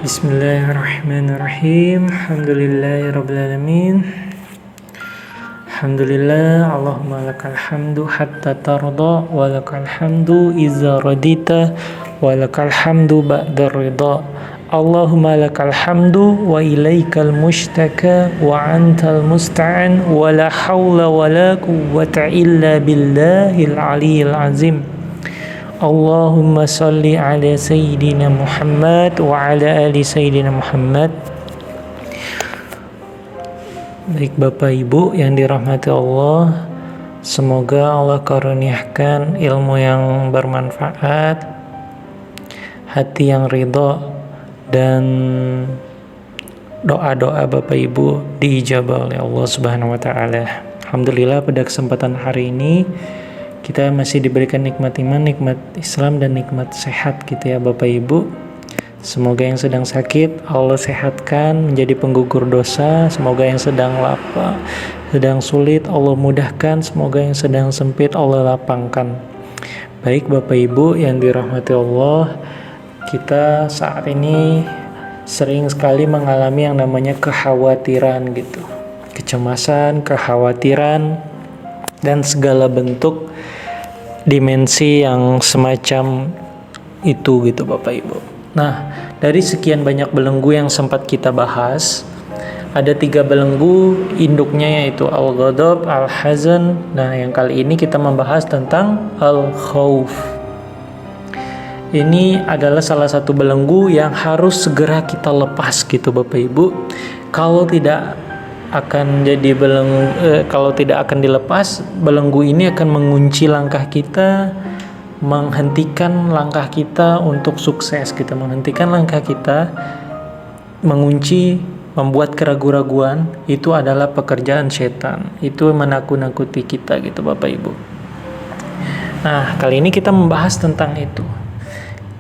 Bismillahirrahmanirrahim. Alhamdulillahirrabbilalamin. Alhamdulillah, Allahumma lakal hamdu hatta tarda, wa lakal hamdu iza radita, wa lakal hamdu ba'da ridha. Allahumma lakal hamdu wa ilaikal mushtaka wa antal musta'an wa la hawla wa la quwwata illa billahil aliyyil azim. Allahumma salli ala Sayyidina Muhammad wa ala ali Sayyidina Muhammad. Baik Bapak Ibu yang dirahmati Allah, semoga Allah karuniakan ilmu yang bermanfaat, hati yang ridha, dan doa-doa Bapak Ibu diijabah oleh Allah Subhanahu wa taala. Alhamdulillah, pada kesempatan hari ini kita masih diberikan nikmat iman, nikmat Islam, dan nikmat sehat gitu ya Bapak Ibu. Semoga yang sedang sakit Allah sehatkan menjadi penggugur dosa. Semoga yang sedang lapar, sedang sulit Allah mudahkan. Semoga yang sedang sempit Allah lapangkan. Baik Bapak Ibu yang dirahmati Allah, kita saat ini sering sekali mengalami yang namanya kekhawatiran gitu. Kecemasan, kekhawatiran, dan segala bentuk dimensi yang semacam itu gitu Bapak Ibu. Nah, dari sekian banyak belenggu yang sempat kita bahas, ada 3 belenggu induknya, yaitu al-ghadab, al-hazan. Nah, yang kali ini kita membahas tentang al-khauf. Ini adalah salah satu belenggu yang harus segera kita lepas gitu Bapak Ibu. Kalau tidak akan dilepas, belenggu ini akan mengunci langkah kita, menghentikan langkah kita untuk sukses gitu, menghentikan langkah kita, mengunci, membuat keraguan-raguan. Itu adalah pekerjaan setan, itu menakut-nakuti kita gitu Bapak Ibu. Nah, kali ini kita membahas tentang itu.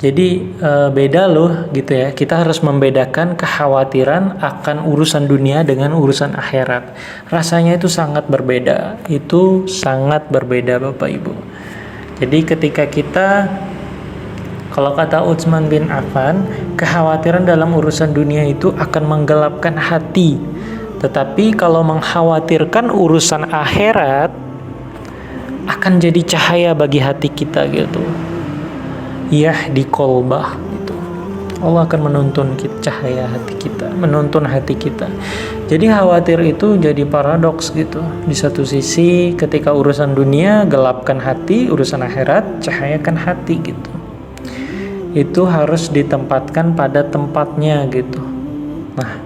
Jadi beda loh gitu ya. Kita harus membedakan kekhawatiran akan urusan dunia dengan urusan akhirat. Rasanya itu sangat berbeda. Itu sangat berbeda Bapak Ibu. Jadi ketika kita, kalau kata Utsman bin Affan, kekhawatiran dalam urusan dunia itu akan menggelapkan hati. Tetapi kalau mengkhawatirkan urusan akhirat akan jadi cahaya bagi hati kita gitu. Di kolbah gitu. Allah akan menuntun cahaya hati kita, menuntun hati kita. Jadi khawatir itu jadi paradoks gitu. Di satu sisi ketika urusan dunia gelapkan hati, urusan akhirat cahayakan hati gitu. Itu harus ditempatkan pada tempatnya gitu. Nah,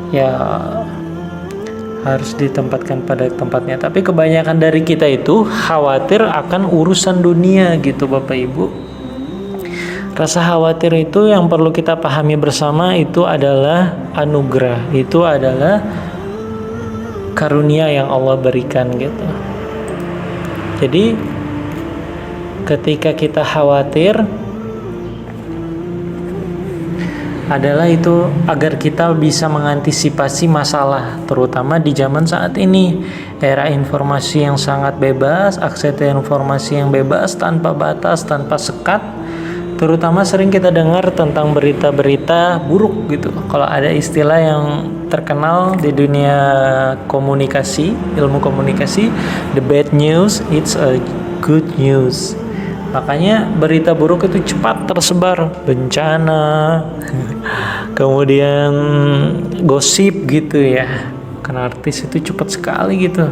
ya harus ditempatkan pada tempatnya. Tapi kebanyakan dari kita itu khawatir akan urusan dunia gitu Bapak Ibu. Rasa khawatir itu yang perlu kita pahami bersama, itu adalah anugerah, itu adalah karunia yang Allah berikan gitu. Jadi ketika kita khawatir adalah itu agar kita bisa mengantisipasi masalah, terutama di zaman saat ini, era informasi yang sangat bebas, akses informasi yang bebas tanpa batas, tanpa sekat. Terutama sering kita dengar tentang berita-berita buruk gitu. Kalau ada istilah yang terkenal di dunia komunikasi, ilmu komunikasi, the bad news, it's a good news. Makanya berita buruk itu cepat tersebar, bencana, kemudian gosip gitu ya. Karena artis itu cepat sekali gitu,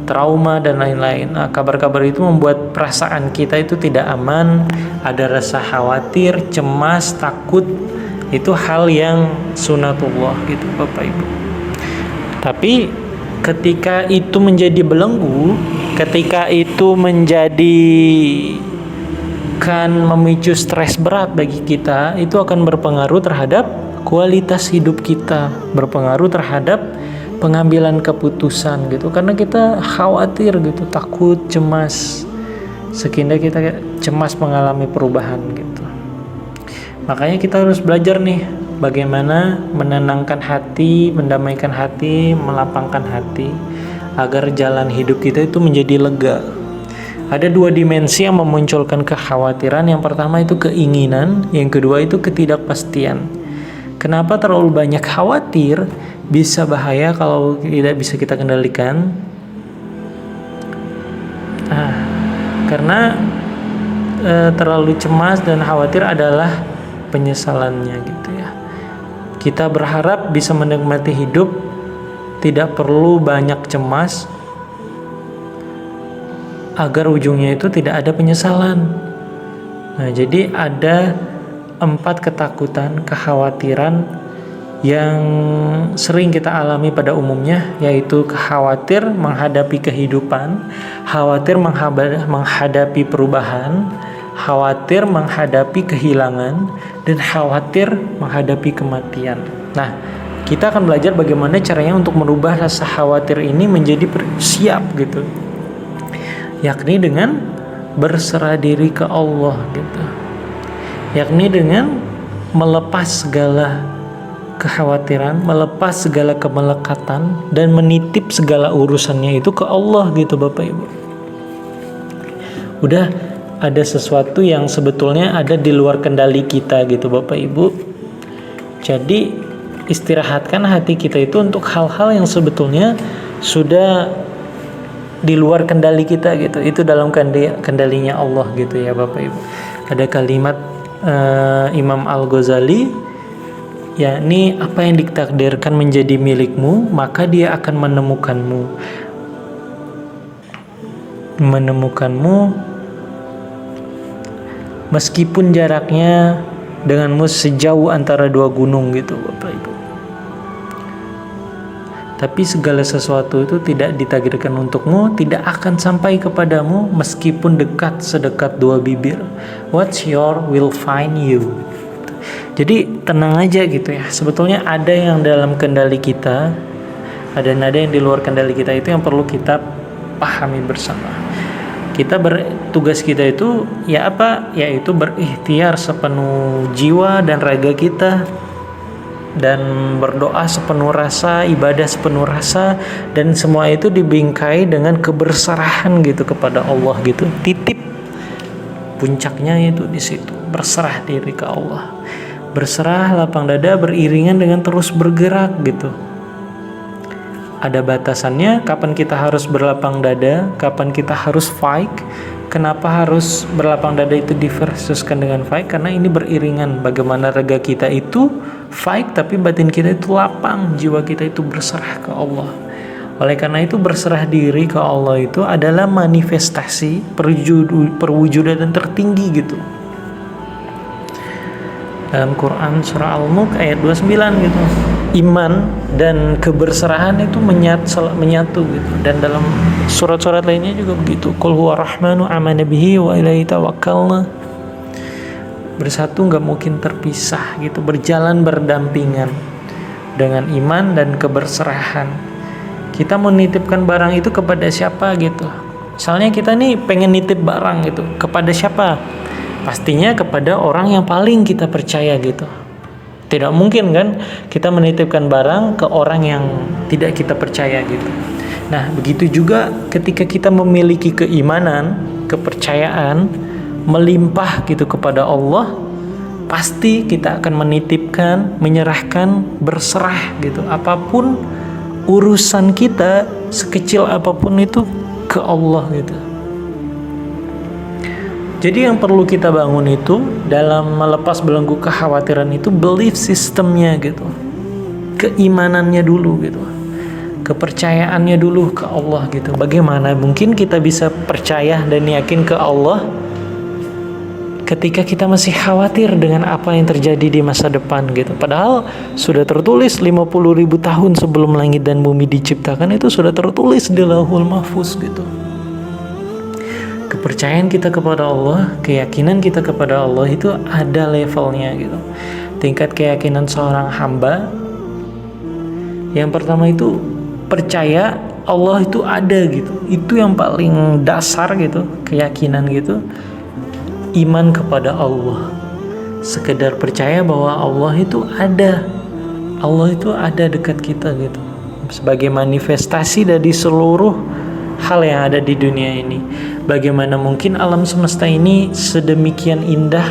trauma dan lain-lain. Nah, kabar-kabar itu membuat perasaan kita itu tidak aman, ada rasa khawatir, cemas, takut. Itu hal yang sunatullah gitu Bapak Ibu. Tapi ketika itu menjadi belenggu, ketika itu memicu stres berat bagi kita, itu akan berpengaruh terhadap kualitas hidup kita, berpengaruh terhadap pengambilan keputusan gitu, karena kita khawatir gitu, takut, cemas, sekiranya kita cemas mengalami perubahan gitu. Makanya kita harus belajar nih bagaimana menenangkan hati, mendamaikan hati, melapangkan hati, agar jalan hidup kita itu menjadi lega. Ada 2 dimensi yang memunculkan kekhawatiran. Yang pertama itu keinginan, yang kedua itu ketidakpastian. Kenapa terlalu banyak khawatir bisa bahaya kalau tidak bisa kita kendalikan? Karena terlalu cemas dan khawatir adalah penyesalannya gitu ya. Kita berharap bisa menikmati hidup, tidak perlu banyak cemas agar ujungnya itu tidak ada penyesalan. Nah, jadi ada 4 ketakutan, kekhawatiran yang sering kita alami pada umumnya, yaitu khawatir menghadapi kehidupan, khawatir menghadapi perubahan, khawatir menghadapi kehilangan, dan khawatir menghadapi kematian. Nah, kita akan belajar bagaimana caranya untuk merubah rasa khawatir ini menjadi siap gitu, yakni dengan berserah diri ke Allah gitu, yakni dengan melepas segala kekhawatiran, melepas segala kemelekatan, dan menitip segala urusannya itu ke Allah gitu Bapak Ibu. Udah ada sesuatu yang sebetulnya ada di luar kendali kita gitu Bapak Ibu. Jadi istirahatkan hati kita itu untuk hal-hal yang sebetulnya sudah di luar kendali kita gitu. Itu dalam kendalinya Allah gitu ya Bapak Ibu. Ada kalimat Imam Al-Ghazali, yakni apa yang ditakdirkan menjadi milikmu, maka dia akan menemukanmu meskipun jaraknya denganmu sejauh antara 2 gunung gitu Bapak Ibu. Tapi segala sesuatu itu tidak ditakdirkan untukmu, tidak akan sampai kepadamu meskipun dekat sedekat 2 bibir. What's your will find you. Jadi tenang aja gitu ya. Sebetulnya ada yang dalam kendali kita, ada yang di luar kendali kita, itu yang perlu kita pahami bersama. Tugas kita itu ya apa? Yaitu berikhtiar sepenuh jiwa dan raga kita, dan berdoa sepenuh rasa, ibadah sepenuh rasa, dan semua itu dibingkai dengan keberserahan gitu kepada Allah gitu. Titip puncaknya itu di situ, berserah diri ke Allah. Berserah, lapang dada, beriringan dengan terus bergerak gitu. Ada batasannya, kapan kita harus berlapang dada, kapan kita harus fight. Kenapa harus berlapang dada itu diversuskan dengan fight? Karena ini beriringan. Bagaimana raga kita itu fight, tapi batin kita itu lapang, jiwa kita itu berserah ke Allah. Oleh karena itu berserah diri ke Allah itu adalah manifestasi perwujudan yang tertinggi gitu. Dalam Quran surah Al-Mulk ayat 29 gitu. Iman dan keberserahan itu menyatu gitu. Dan dalam surat-surat lainnya juga begitu. Qul huwa rahmanu amana bihi wa ilaihi tawakkalna. Bersatu nggak mungkin terpisah gitu, berjalan berdampingan dengan iman dan keberserahan. Kita menitipkan barang itu kepada siapa gitu. Misalnya kita nih pengen nitip barang gitu, kepada siapa? Pastinya kepada orang yang paling kita percaya gitu. Tidak mungkin kan kita menitipkan barang ke orang yang tidak kita percaya gitu. Nah, begitu juga ketika kita memiliki keimanan, kepercayaan melimpah gitu kepada Allah, pasti kita akan menitipkan, menyerahkan, berserah gitu. Apapun urusan kita, sekecil apapun itu ke Allah gitu. Jadi yang perlu kita bangun itu dalam melepas belenggu kekhawatiran itu belief sistemnya gitu. Keimanannya dulu gitu. Kepercayaannya dulu ke Allah gitu. Bagaimana mungkin kita bisa percaya dan yakin ke Allah ketika kita masih khawatir dengan apa yang terjadi di masa depan gitu. Padahal sudah tertulis 50.000 tahun sebelum langit dan bumi diciptakan, itu sudah tertulis di Lauhul Mahfuz gitu. Kepercayaan kita kepada Allah, keyakinan kita kepada Allah itu ada levelnya gitu. Tingkat keyakinan seorang hamba, yang pertama itu percaya Allah itu ada gitu. Itu yang paling dasar gitu, keyakinan gitu. Iman kepada Allah, sekedar percaya bahwa Allah itu ada. Allah itu ada dekat kita gitu, sebagai manifestasi dari seluruh hal yang ada di dunia ini. Bagaimana mungkin alam semesta ini sedemikian indah,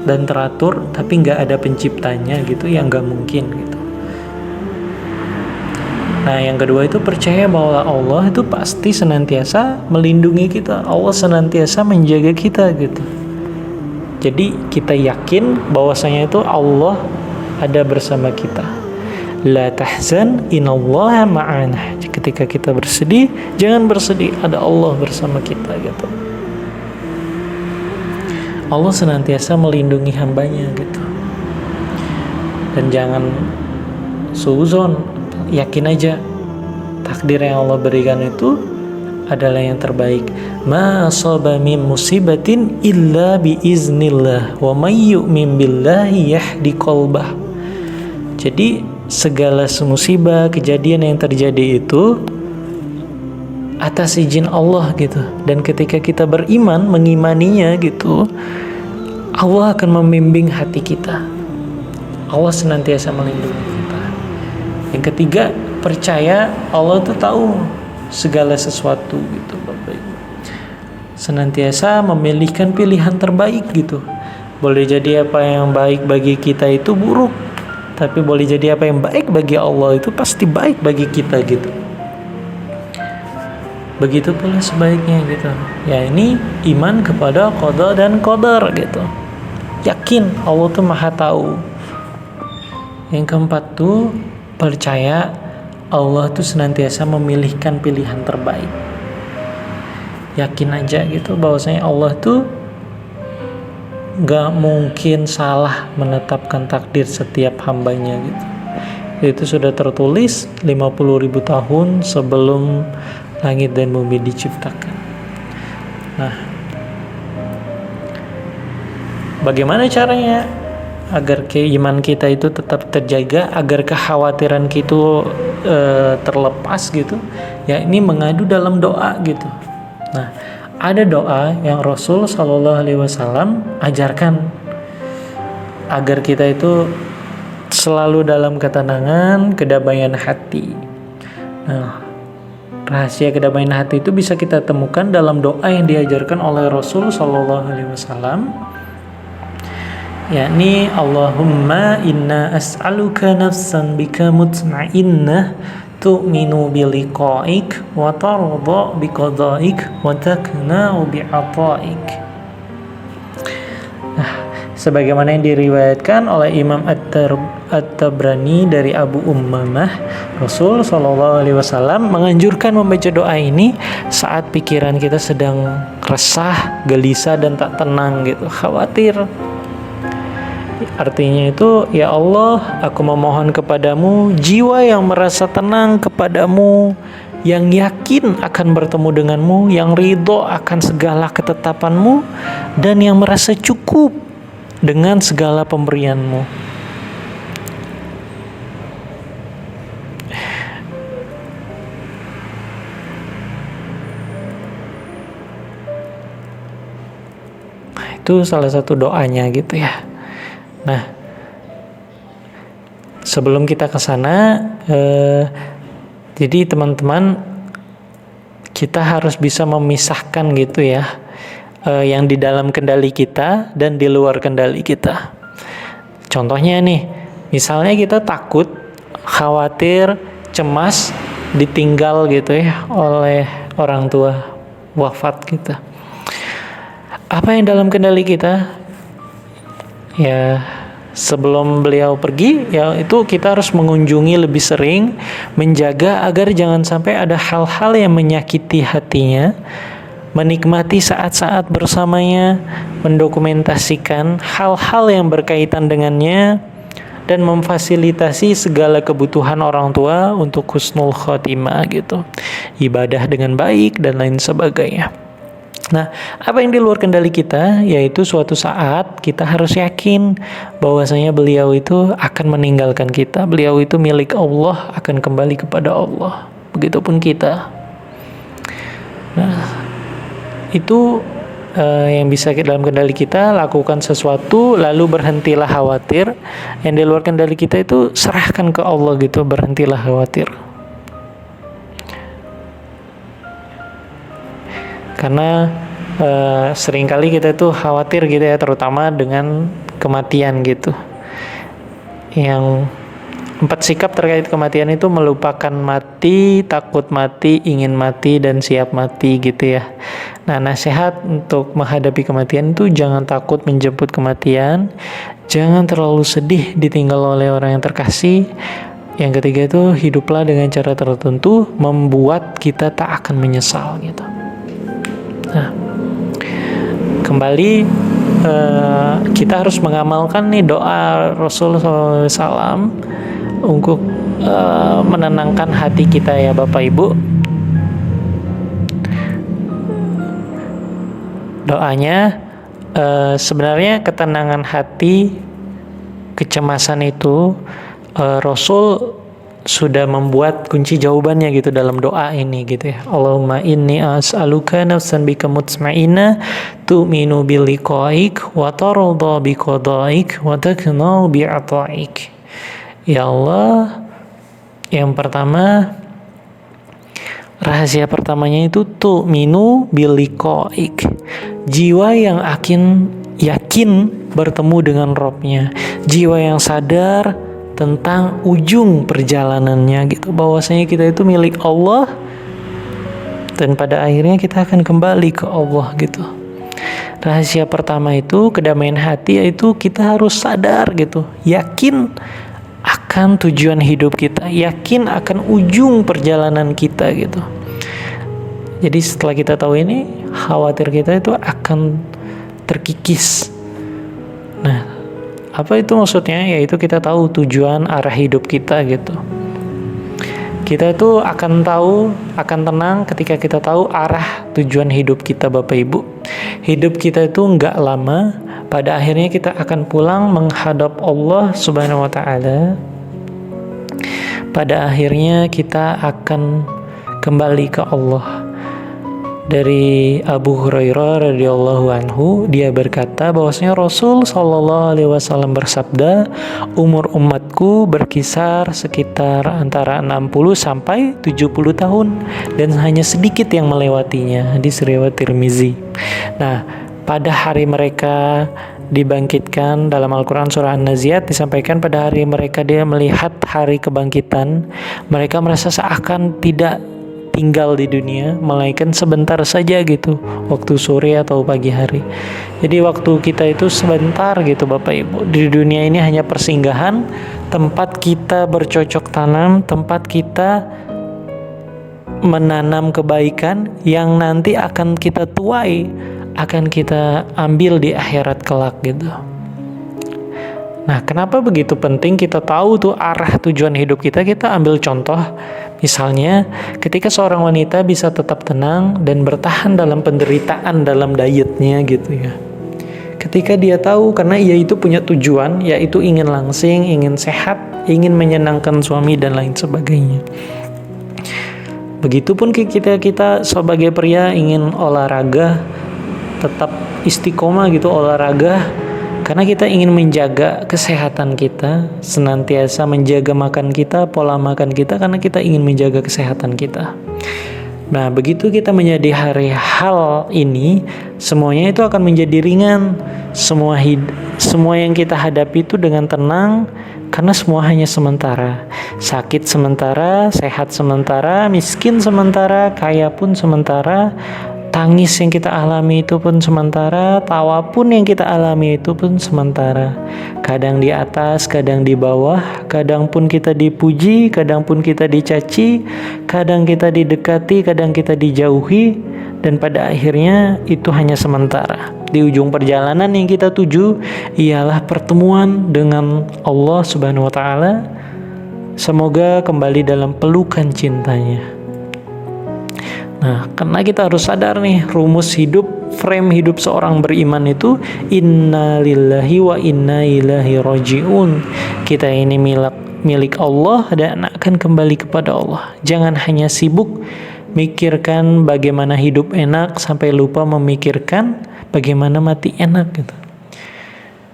dan teratur, tapi nggak ada penciptanya gitu, yang nggak mungkin gitu. Nah, yang kedua itu percaya bahwa Allah itu pasti senantiasa melindungi kita. Allah senantiasa menjaga kita gitu. Jadi kita yakin bahwasanya itu Allah ada bersama kita. La tahzan innallaha ma'ana. Ketika kita bersedih, jangan bersedih, ada Allah bersama kita gitu. Allah senantiasa melindungi hambanya gitu. Dan jangan suuzon, yakin aja takdir yang Allah berikan itu adalah yang terbaik. Ma asaba min musibatin illa bi iznillah wa may yu'min billahi yahdi qalbah. Jadi segala musibah, kejadian yang terjadi itu atas izin Allah gitu. Dan ketika kita beriman, mengimaninya gitu, Allah akan membimbing hati kita. Allah senantiasa melindungi kita. Yang ketiga, percaya Allah itu tahu segala sesuatu gitu, Bapak Ibu. Senantiasa memilihkan pilihan terbaik gitu. Boleh jadi apa yang baik bagi kita itu buruk, tapi boleh jadi apa yang baik bagi Allah itu pasti baik bagi kita gitu. Begitu pula sebaiknya gitu. Ya, ini iman kepada qada dan qadar gitu. Yakin Allah tuh Maha tahu. Yang keempat tuh percaya Allah tuh senantiasa memilihkan pilihan terbaik. Yakin aja gitu bahwasanya Allah tuh gak mungkin salah menetapkan takdir setiap hambanya gitu. Itu sudah tertulis 50.000 tahun sebelum langit dan bumi diciptakan. Nah, bagaimana caranya agar iman kita itu tetap terjaga, agar kekhawatiran kita terlepas gitu? Ya, ini mengadu dalam doa gitu. Nah, ada doa yang Rasul Shallallahu Alaihi Wasallam ajarkan agar kita itu selalu dalam ketenangan, kedamaian hati. Nah, rahasia kedamaian hati itu bisa kita temukan dalam doa yang diajarkan oleh Rasul Shallallahu Alaihi Wasallam, yakni Allahumma inna as'aluka nafsan bika mutma'innah tu'minu biliqa'ik wa tarda biqada'ik wa takna'u bi'ata'ik. Nah, sebagaimana yang diriwayatkan oleh Imam At-Tabrani dari Abu Ummamah, Rasul Shallallahu Alaihi Wasallam menganjurkan membaca doa ini saat pikiran kita sedang resah, gelisah dan tak tenang gitu, khawatir. Artinya itu, ya Allah, aku memohon kepadamu jiwa yang merasa tenang kepadamu, yang yakin akan bertemu denganmu, yang ridho akan segala ketetapanmu, dan yang merasa cukup dengan segala pemberianmu. Nah, itu salah satu doanya gitu ya. Nah, sebelum kita ke sana, jadi teman-teman, kita harus bisa memisahkan gitu ya, yang di dalam kendali kita dan di luar kendali kita. Contohnya nih, misalnya kita takut, khawatir, cemas ditinggal gitu ya oleh orang tua, wafat kita. Apa yang dalam kendali kita? Ya, sebelum beliau pergi, ya itu kita harus mengunjungi lebih sering, menjaga agar jangan sampai ada hal-hal yang menyakiti hatinya, menikmati saat-saat bersamanya, mendokumentasikan hal-hal yang berkaitan dengannya, dan memfasilitasi segala kebutuhan orang tua untuk husnul khotimah gitu, ibadah dengan baik dan lain sebagainya. Nah, apa yang di luar kendali kita, yaitu suatu saat kita harus yakin bahwasanya beliau itu akan meninggalkan kita. Beliau itu milik Allah, akan kembali kepada Allah. Begitupun kita. Nah, itu yang bisa dalam kendali kita, lakukan sesuatu, lalu berhentilah khawatir. Yang di luar kendali kita itu serahkan ke Allah gitu, berhentilah khawatir. Karena seringkali kita itu khawatir gitu ya, terutama dengan kematian gitu. Yang 4 sikap terkait kematian itu melupakan mati, takut mati, ingin mati, dan siap mati gitu ya. Nah, nasihat untuk menghadapi kematian itu jangan takut menjemput kematian, jangan terlalu sedih ditinggal oleh orang yang terkasih. Yang ketiga itu hiduplah dengan cara tertentu membuat kita tak akan menyesal gitu. Nah, kembali kita harus mengamalkan nih doa Rasulullah SAW untuk menenangkan hati kita ya Bapak Ibu. Doanya sebenarnya ketenangan hati, kecemasan itu Rasul sudah membuat kunci jawabannya gitu dalam doa ini gitu ya. Allahumma inni as'aluka nafsan bika mutma'inna tu'minu biliqa'ik wa tarda biqada'ik wa taknau bi'ata'ik. Ya Allah, yang pertama, rahasia pertamanya itu tu'minu biliqa'ik, jiwa yang yakin bertemu dengan Robnya, jiwa yang sadar tentang ujung perjalanannya gitu, bahwasanya kita itu milik Allah dan pada akhirnya kita akan kembali ke Allah gitu. Rahasia pertama itu kedamaian hati, yaitu kita harus sadar gitu, yakin akan tujuan hidup kita, yakin akan ujung perjalanan kita gitu. Jadi setelah kita tahu ini, khawatir kita itu akan terkikis. Nah, apa itu maksudnya? Yaitu kita tahu tujuan arah hidup kita gitu. Kita itu akan tenang ketika kita tahu arah tujuan hidup kita Bapak Ibu. Hidup kita itu nggak lama, pada akhirnya kita akan pulang menghadap Allah Subhanahu wa Ta'ala. Pada akhirnya kita akan kembali ke Allah. Dari Abu Hurairah radhiyallahu anhu, dia berkata bahwasanya Rasul sallallahu alaihi wasallam bersabda, umur umatku berkisar sekitar antara 60 sampai 70 tahun dan hanya sedikit yang melewatinya. Hadis riwayat Tirmizi. Nah, pada hari mereka dibangkitkan, dalam Al-Quran surah An-Naziat disampaikan pada hari mereka dia melihat hari kebangkitan, mereka merasa seakan tidak tinggal di dunia, melainkan sebentar saja gitu, waktu sore atau pagi hari. Jadi waktu kita itu sebentar gitu Bapak Ibu. Di dunia ini hanya persinggahan, tempat kita bercocok tanam, tempat kita menanam kebaikan yang nanti akan kita tuai, akan kita ambil di akhirat kelak gitu. Nah, kenapa begitu penting kita tahu tuh arah tujuan hidup kita? Kita ambil contoh, misalnya ketika seorang wanita bisa tetap tenang dan bertahan dalam penderitaan dalam dietnya gitu ya. Ketika dia tahu karena ia itu punya tujuan, yaitu ingin langsing, ingin sehat, ingin menyenangkan suami dan lain sebagainya. Begitupun kita sebagai pria ingin olahraga, tetap istiqomah gitu olahraga, karena kita ingin menjaga kesehatan kita, senantiasa menjaga makan kita, pola makan kita, karena kita ingin menjaga kesehatan kita. Nah, begitu kita menyadari hal ini, semuanya itu akan menjadi ringan. Semua yang kita hadapi itu dengan tenang, karena semua hanya sementara. Sakit sementara, sehat sementara, miskin sementara, kaya pun sementara. Tangis yang kita alami itu pun sementara, tawa pun yang kita alami itu pun sementara. Kadang di atas, kadang di bawah, kadang pun kita dipuji, kadang pun kita dicaci, kadang kita didekati, kadang kita dijauhi, dan pada akhirnya itu hanya sementara. Di ujung perjalanan yang kita tuju ialah pertemuan dengan Allah Subhanahu wa Ta'ala. Semoga kembali dalam pelukan cintanya. Nah, karena kita harus sadar nih, rumus hidup, frame hidup seorang beriman itu inna lillahi wa inna ilaihi raji'un. Kita ini milik Allah dan akan kembali kepada Allah. Jangan hanya sibuk mikirkan bagaimana hidup enak sampai lupa memikirkan bagaimana mati enak gitu.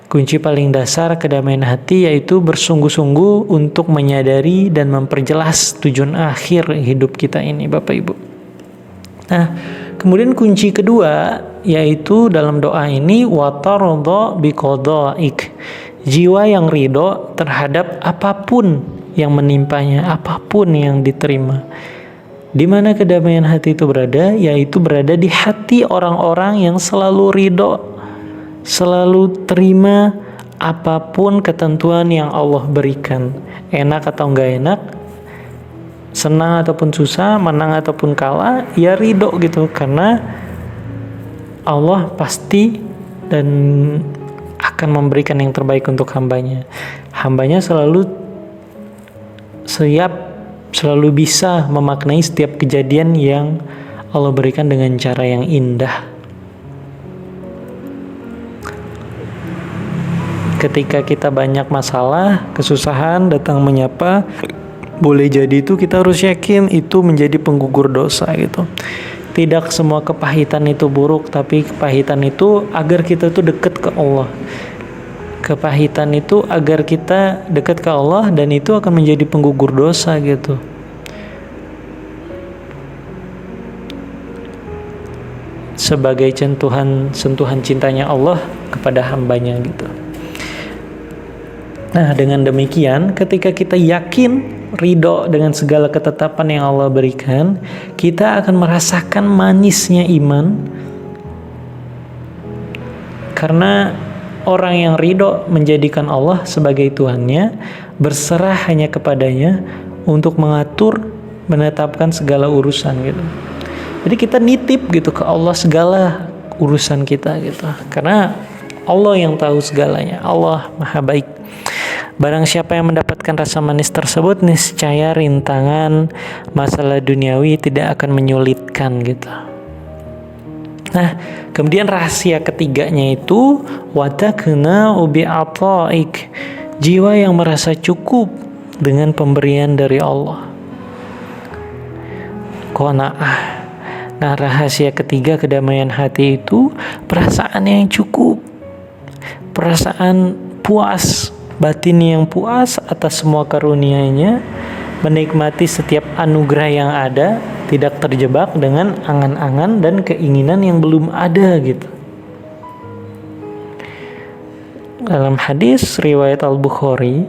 Kunci paling dasar kedamaian hati yaitu bersungguh-sungguh untuk menyadari dan memperjelas tujuan akhir hidup kita ini Bapak Ibu. Nah, Kemudian kunci kedua yaitu dalam doa ini watardo biqadaik. Jiwa yang ridho terhadap apapun yang menimpanya, apapun yang diterima. Di mana kedamaian hati itu berada? Yaitu berada di hati orang-orang yang selalu ridho, selalu terima apapun ketentuan yang Allah berikan. Enak atau enggak enak, senang ataupun susah, menang ataupun kalah, ya ridho gitu. Karena Allah pasti dan akan memberikan yang terbaik untuk hambanya. Hambanya selalu siap, selalu bisa memaknai setiap kejadian yang Allah berikan dengan cara yang indah. Ketika kita banyak masalah, kesusahan datang menyapa, boleh jadi itu kita harus yakin itu menjadi penggugur dosa gitu. Tidak semua kepahitan itu buruk, tapi kepahitan itu agar kita tuh dekat ke Allah. Kepahitan itu agar kita dekat ke Allah dan itu akan menjadi penggugur dosa gitu. Sebagai sentuhan cintanya Allah kepada hambanya gitu. Nah, dengan demikian ketika kita yakin ridho dengan segala ketetapan yang Allah berikan, kita akan merasakan manisnya iman. Karena orang yang ridho menjadikan Allah sebagai Tuhannya, berserah hanya kepadanya untuk mengatur, menetapkan segala urusan gitu. Jadi kita nitip gitu ke Allah segala urusan kita gitu. Karena Allah yang tahu segalanya, Allah Maha Baik. Barang siapa yang mendapatkan rasa manis tersebut, niscaya rintangan masalah duniawi tidak akan menyulitkan gitu. Nah, kemudian rahasia ketiganya itu watakna bi'ataik. Jiwa yang merasa cukup dengan pemberian dari Allah. Qanaah. Nah, rahasia ketiga kedamaian hati itu perasaan yang cukup. Perasaan puas, batin yang puas atas semua karunia-Nya, menikmati setiap anugerah yang ada, tidak terjebak dengan angan-angan dan keinginan yang belum ada gitu. Dalam hadis riwayat Al-Bukhari,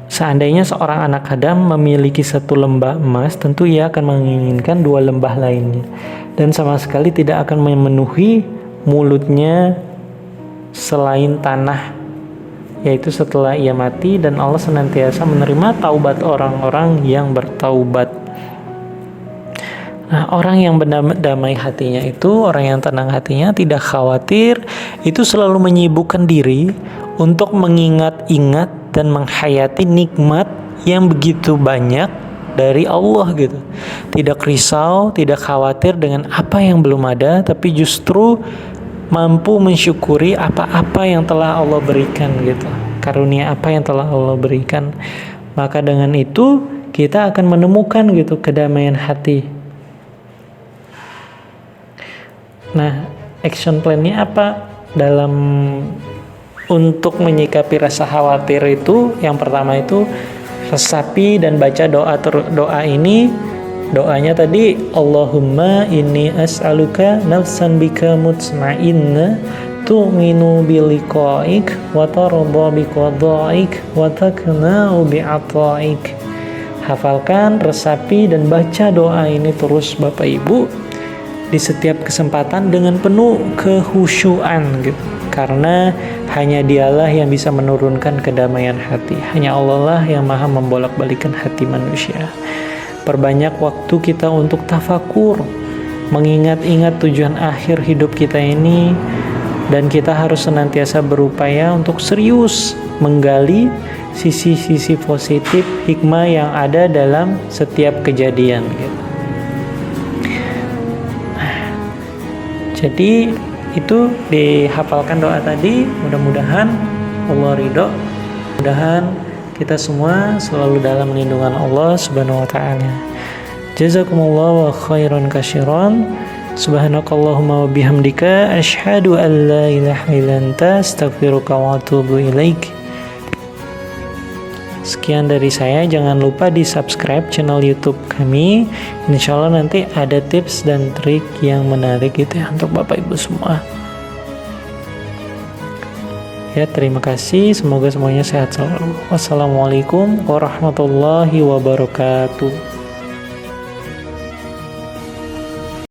seandainya seorang anak Adam memiliki satu lembah emas, tentu ia akan menginginkan 2 lembah lainnya, dan sama sekali tidak akan memenuhi mulutnya selain tanah, yaitu setelah ia mati, dan Allah senantiasa menerima taubat orang-orang yang bertaubat. Nah, orang yang berdamai hatinya itu, orang yang tenang hatinya, tidak khawatir, itu selalu menyibukkan diri untuk mengingat-ingat dan menghayati nikmat yang begitu banyak dari Allah gitu. Tidak risau, tidak khawatir dengan apa yang belum ada, tapi justru mampu mensyukuri apa-apa yang telah Allah berikan gitu. Karunia apa yang telah Allah berikan. Maka dengan itu kita akan menemukan gitu kedamaian hati. Nah, action plan-nya apa dalam untuk menyikapi rasa khawatir itu? Yang pertama itu resapi dan baca doa ini. Doanya tadi, Allahumma inni as'aluka nafsan bika mutma'inna tu'minu biliqa'ik wa tarda biqada'ik wa takna'u bi'ata'ik. Hafalkan, resapi, dan baca doa ini terus Bapak Ibu di setiap kesempatan dengan penuh kehusyuan gitu. Karena hanya Dialah yang bisa menurunkan kedamaian hati. Hanya Allah lah yang maha membolak-balikan hati manusia. Perbanyak waktu kita untuk tafakur, mengingat-ingat tujuan akhir hidup kita ini, dan kita harus senantiasa berupaya untuk serius menggali sisi-sisi positif hikmah yang ada dalam setiap kejadian gitu. Jadi itu dihafalkan doa tadi, mudah-mudahan Allah ridho, mudah-mudahan kita semua selalu dalam lindungan Allah Subhanahu wa taala. Jazakumullahu khairan katsiran. Subhanakallahumma wa bihamdika asyhadu an la ilaha illa anta astaghfiruka wa atubu ilaik. Sekian dari saya, jangan lupa di subscribe channel YouTube kami. Insya Allah nanti ada tips dan trik yang menarik gitu ya untuk Bapak Ibu semua. Ya, terima kasih. Semoga semuanya sehat selalu. Wassalamualaikum warahmatullahi wabarakatuh.